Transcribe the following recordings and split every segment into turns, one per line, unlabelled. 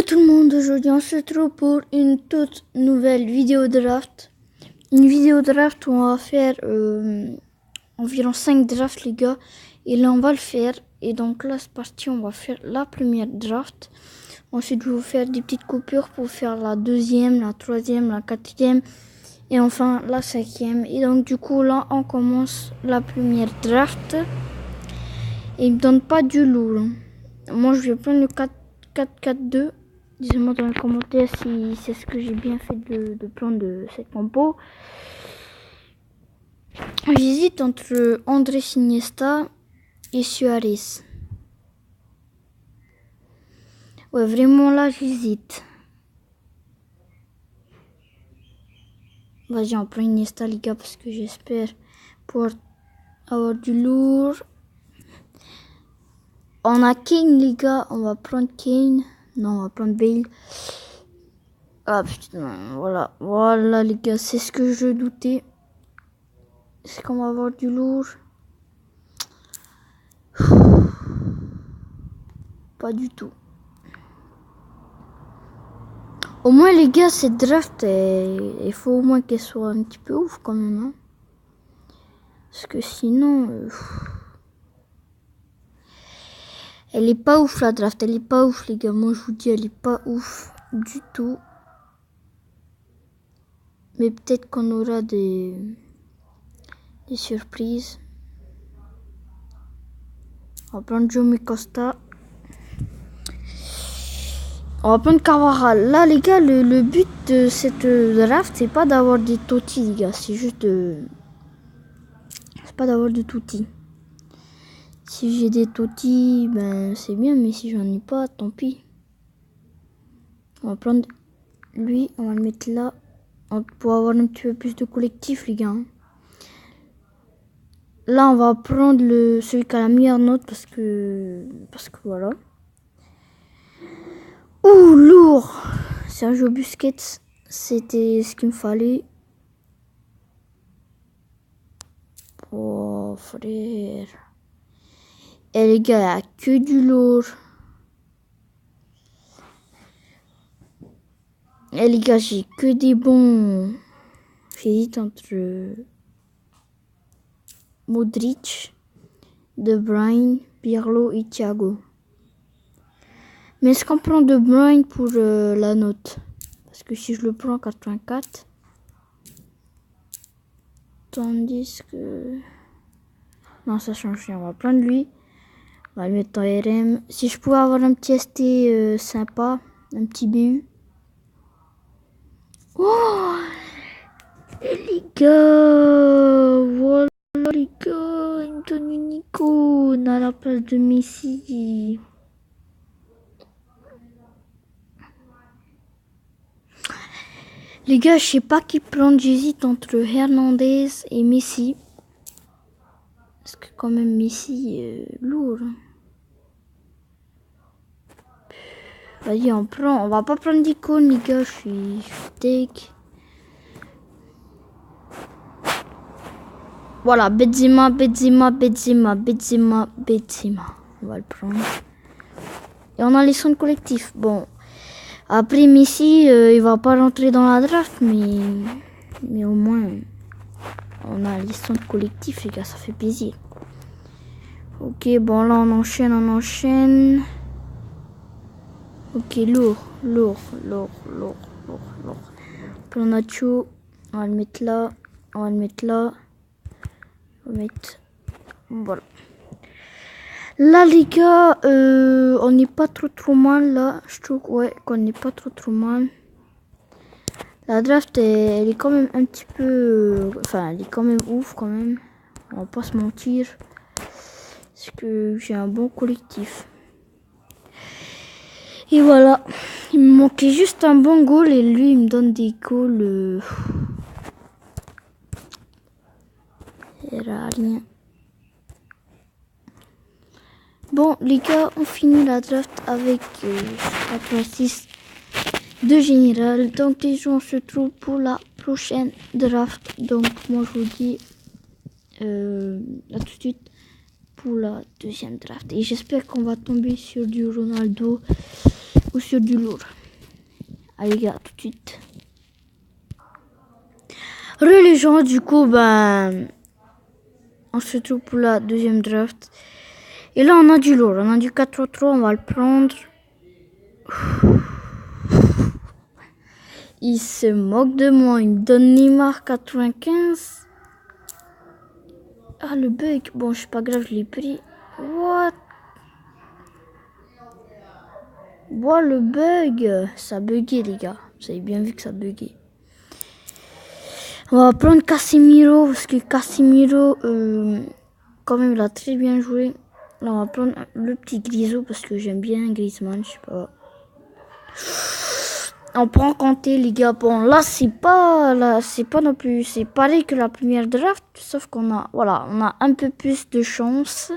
tout le monde, aujourd'hui on se retrouve pour une toute nouvelle vidéo draft. Une vidéo draft où on va faire environ 5 drafts les gars. Et là on va le faire. Et donc là c'est parti, on va faire la première draft. Ensuite je vais vous faire des petites coupures pour faire la deuxième, la troisième, la quatrième. Et enfin la cinquième. Et donc du coup là on commence la première draft. Et il me donne pas du lourd. Moi je vais prendre le 4-4-2. Dites-moi dans les commentaires si c'est ce que j'ai bien fait de prendre cette compo. J'hésite entre Andrés Iniesta et Suarez. Ouais, vraiment là j'hésite. Vas-y, on prend Iniesta les gars parce que j'espère pouvoir avoir du lourd. On a Kane les gars, on va prendre Kane. Non, on va prendre Bale. Ah putain, voilà les gars, c'est ce que je doutais. Est-ce qu'on va avoir du lourd? Pas du tout. Au moins les gars, cette draft, il faut au moins qu'elle soit un petit peu ouf quand même. Hein. Parce que sinon... elle est pas ouf la draft, elle est pas ouf les gars. Moi je vous dis, elle est pas ouf du tout. Mais peut-être qu'on aura des surprises. On va prendre Joey Costa. On va prendre Carvajal. Là les gars, le but de cette draft, c'est pas d'avoir des Totti les gars. C'est juste de... c'est pas d'avoir de Totti. Si j'ai des Totti, ben c'est bien. Mais si j'en ai pas, tant pis. On va prendre lui, on va le mettre là. Pour avoir un petit peu plus de collectif les gars. Là on va prendre celui qui a la meilleure note parce que voilà. Ouh lourd. Sergio Busquets, c'était ce qu'il me fallait. Oh frère. Et les gars, il n'y a que du lourd. Et les gars, j'ai que des bons. J'hésite entre Modric, De Bruyne, Pirlo et Thiago. Mais est-ce qu'on prend De Bruyne pour la note? Parce que si je le prends 84, tandis que... non, ça change rien. On va prendre lui. On va le mettre en RM. Si je pouvais avoir un petit ST sympa, un petit BU. Oh! Et les gars, voilà les gars, il me donne une icône à la place de Messi. Les gars, je sais pas qui prendre, j'hésite entre Hernandez et Messi. Parce que quand même Messi, lourd. Vas-y, on va pas prendre d'icône les gars, je suis take. Voilà, Benzema. On va le prendre. Et on a les sons collectifs. Bon, après Messi, il va pas rentrer dans la draft, mais au moins, on a les sons collectifs, les gars, ça fait plaisir. Ok, bon là on enchaîne. Ok, lourd. Plan Nacho, on va le mettre là. Voilà. Là les gars, on n'est pas trop mal là. Je trouve qu'on n'est pas trop mal. La draft elle est quand même un petit peu... enfin elle est quand même ouf quand même. On va pas se mentir. Parce que j'ai un bon collectif. Et voilà. Il me manquait juste un bon goal et lui il me donne des goals. Il a rien. Bon les gars, on finit la draft avec 86 de général. Donc les gens se trouvent pour la prochaine draft. Donc moi je vous dis à tout de suite pour la deuxième draft. Et j'espère qu'on va tomber sur du Ronaldo. ou sur du lourd. Allez les gars, tout de suite. Les gens, du coup, on se trouve pour la deuxième draft. Et là, on a du lourd. On a du 4-3, on va le prendre. Il se moque de moi. Il me donne Neymar 95. Ah, le bug. Bon, c'est pas grave, je l'ai pris. What? Bon, le bug. Ça a bugué, les gars. Vous avez bien vu que ça a bugué. On va prendre Casemiro. Parce que Casemiro, quand même, il a très bien joué. Là, on va prendre le petit Grisou. Parce que j'aime bien Griezmann. Je sais pas. On prend Kanté, les gars. Bon, là, c'est pas non plus. C'est pareil que la première draft. Sauf qu'on a, voilà, on a un peu plus de chance.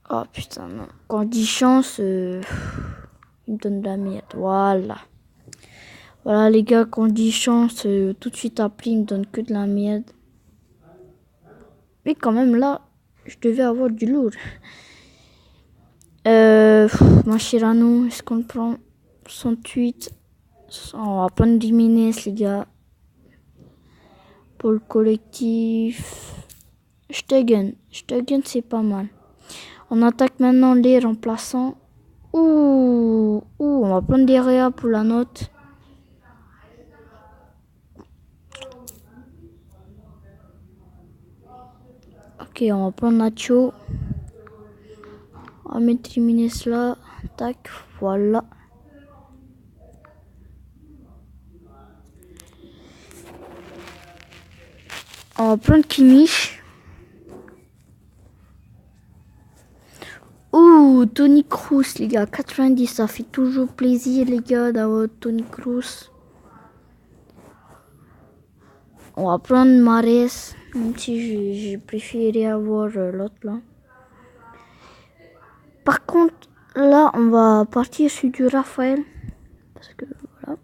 Oh putain, non. Quand on dit chance, il me donne de la merde. Voilà. Voilà, les gars, quand on dit chance, tout de suite après, il me donne que de la merde. Mais quand même, là, je devais avoir du lourd. Mascherano, est-ce qu'on le prend? 68. On va prendre Jiménez, les gars. Pour le collectif. Stegen, c'est pas mal. On attaque maintenant les remplaçants. Ouh, on va prendre des réa pour la note. Ok, on va prendre Nacho. On va mettre Jiménez là. Tac, voilà. On va prendre Kimmich. Ouh, Toni Kroos, les gars. 90, ça fait toujours plaisir, les gars, d'avoir Toni Kroos. On va prendre Mahrez, même si j'ai préféré avoir l'autre là. Par contre, là, on va partir sur du Raphaël. Parce que voilà.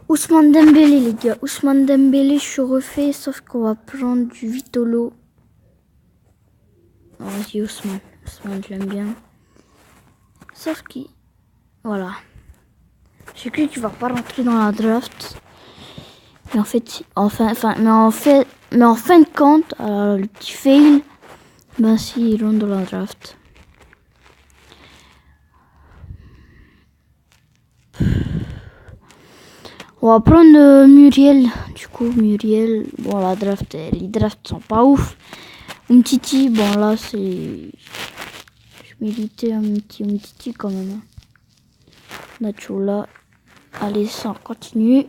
Ousmane Dembélé, les gars. Ousmane Dembélé, je suis refait, sauf qu'on va prendre du Vitolo. Oh, vas-y, Ousmane. Ousmane, je l'aime bien. Sauf qu'il. Voilà. J'ai cru que tu vas pas rentrer dans la draft. Mais en fait, mais en fin de compte, le petit fail, si, il rentre dans la draft. On va prendre Muriel. Du coup, Muriel, bon, la draft, les drafts sont pas ouf. Umtiti, bon, là, c'est. Je méritais un petit Umtiti quand même. Nacho là. Allez, ça continue.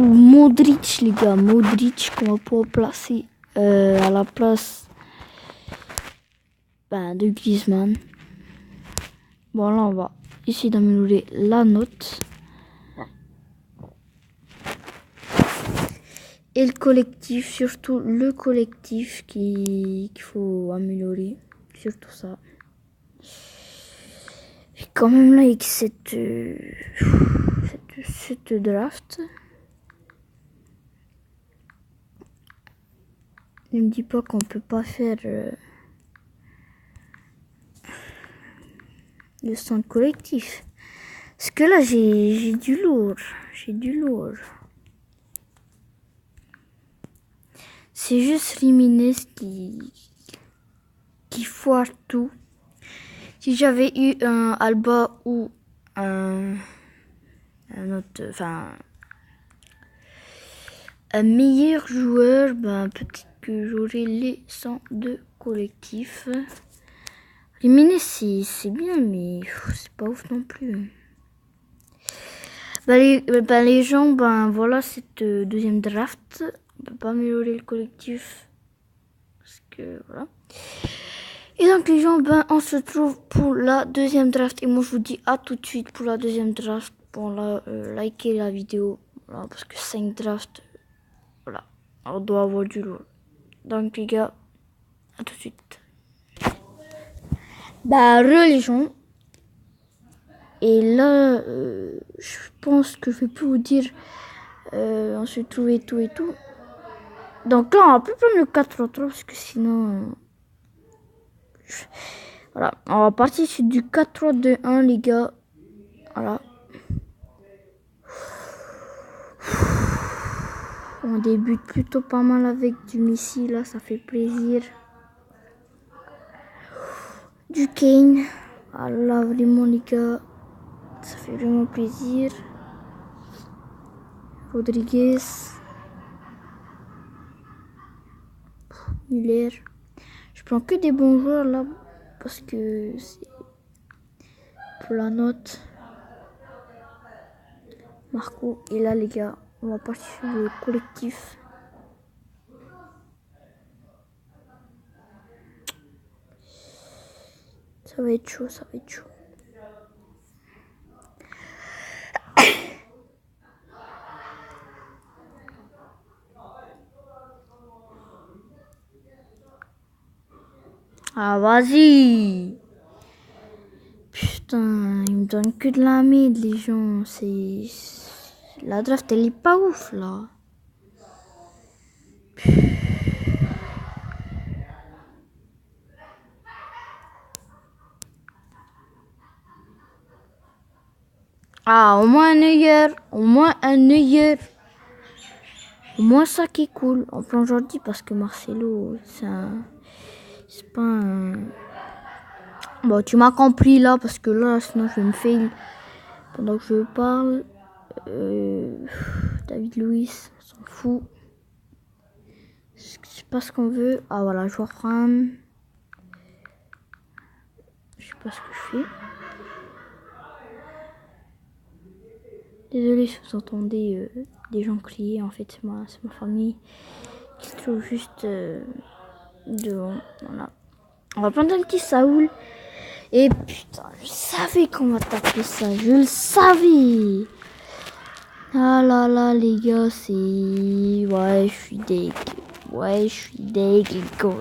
Modric, les gars. Modric qu'on va pouvoir placer à la place de Griezmann. Bon, là, on va essayer d'améliorer la note. Et le collectif, surtout le collectif qu'il faut améliorer. Surtout ça. Et quand même là, avec cette draft, ne me dis pas qu'on peut pas faire le centre collectif. Parce que là, j'ai du lourd. C'est juste Jiménez qui foire tout. Si j'avais eu un Alba ou un autre, un meilleur joueur, peut-être que j'aurais les 102 collectifs. Jiménez, c'est bien, mais c'est pas ouf non plus. Les gens, voilà cette deuxième draft. On peut pas améliorer le collectif. Parce que voilà. Et donc les gens, on se trouve pour la deuxième draft. Et moi je vous dis à tout de suite pour la deuxième draft. Bon là, likez la vidéo. Voilà, parce que 5 drafts, voilà. On doit avoir du lourd. Donc les gars, à tout de suite. Les gens. Et là, je pense que je vais plus vous dire on se trouve et tout. Donc là, on va plus prendre le 4-3-3 parce que sinon... Voilà, on va partir sur du 4-3-2-1, les gars. Voilà. On débute plutôt pas mal avec du Messi, là, ça fait plaisir. Du Kane. Voilà, vraiment, les gars, ça fait vraiment plaisir. Rodriguez. Muller. Je prends que des bons joueurs, là, parce que c'est pour la note. Marco. Et là, les gars, on va partir sur le collectif. Ça va être chaud, ça va être chaud. Ah, vas-y. Putain, ils me donnent que de la merde, les gens. C'est... La draft, elle est pas ouf, là. Ah, au moins un Neuer. Au moins un Neuer. Au moins ça qui est cool. On prend Jordi parce que Marcelo, c'est pas un... Bon, tu m'as compris là, parce que là, sinon je vais me fail pendant que je parle. David Luiz, on s'en fout. C'est pas ce qu'on veut. Ah voilà, je vois Fran. Je sais pas ce que je fais. Désolé si vous entendez des gens crier. En fait, c'est ma famille qui se trouve juste devant. Voilà. On va prendre un petit Saoul. Et putain, je savais qu'on va taper ça. Je le savais. Ah là là, les gars, c'est... Ouais, je suis deg. Ouais, je suis deg, les gars.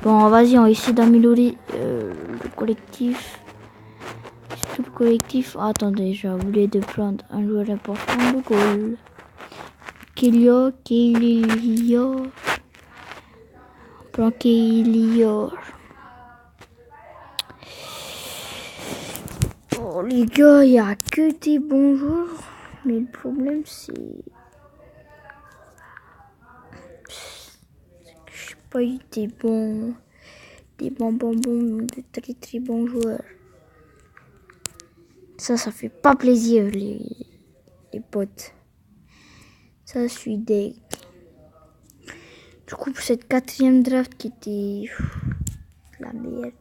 Bon, vas-y, on va essayer d'améliorer le collectif. C'est tout le collectif. Ah, attendez, j'ai oublié de prendre un joueur important de goal. Kelly. On prend Kelly. Oh, les gars, il n'y a que des bons joueurs. Mais le problème, c'est que je n'ai pas eu des bons, de très très bons joueurs. Ça fait pas plaisir, les potes. Ça, je suis deg. Du coup, pour cette 4e draft qui était la merde.